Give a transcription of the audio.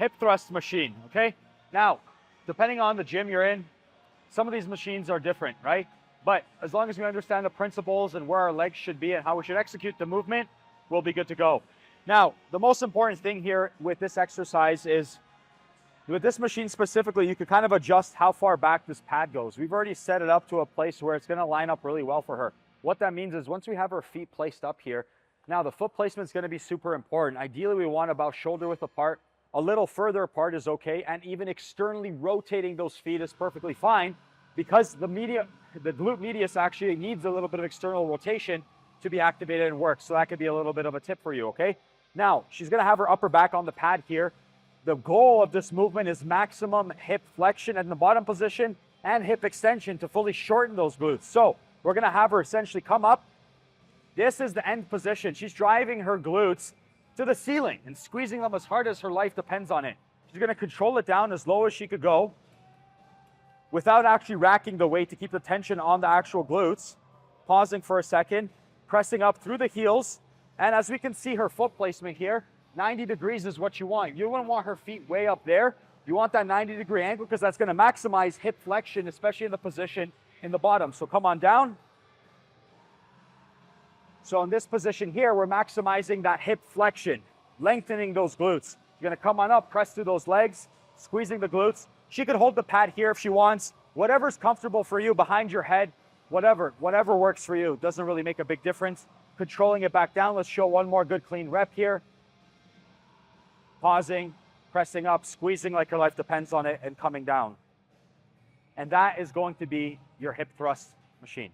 hip thrust machine, okay? Now, depending on the gym you're in, some of these machines are different, right? But as long as we understand the principles and where our legs should be and how we should execute the movement, we'll be good to go. Now, the most important thing here with this exercise is, with this machine specifically, you can kind of adjust how far back this pad goes. We've already set it up to a place where it's gonna line up really well for her. What that means is once we have her feet placed up here, now the foot placement is gonna be super important. Ideally, we want about shoulder width apart. A little further apart is okay, and even externally rotating those feet is perfectly fine, because the glute medius actually needs a little bit of external rotation to be activated and work. So that could be a little bit of a tip for you, okay? Now, she's gonna have her upper back on the pad here. The goal of this movement is maximum hip flexion in the bottom position and hip extension to fully shorten those glutes. So we're gonna have her essentially come up. This is the end position. She's driving her glutes to the ceiling and squeezing them as hard as her life depends on it. She's gonna control it down as low as she could go without actually racking the weight to keep the tension on the actual glutes. Pausing for a second, pressing up through the heels. And as we can see her foot placement here, 90 degrees is what you want. You wouldn't want her feet way up there. You want that 90-degree angle because that's gonna maximize hip flexion, especially in the position in the bottom. So come on down. So in this position here, we're maximizing that hip flexion, lengthening those glutes. You're gonna come on up, press through those legs, squeezing the glutes. She could hold the pad here if she wants. Whatever's comfortable for you, behind your head, whatever works for you. Doesn't really make a big difference. Controlling it back down. Let's show one more good clean rep here. Pausing, pressing up, squeezing like your life depends on it, and coming down. And that is going to be your hip thrust machine.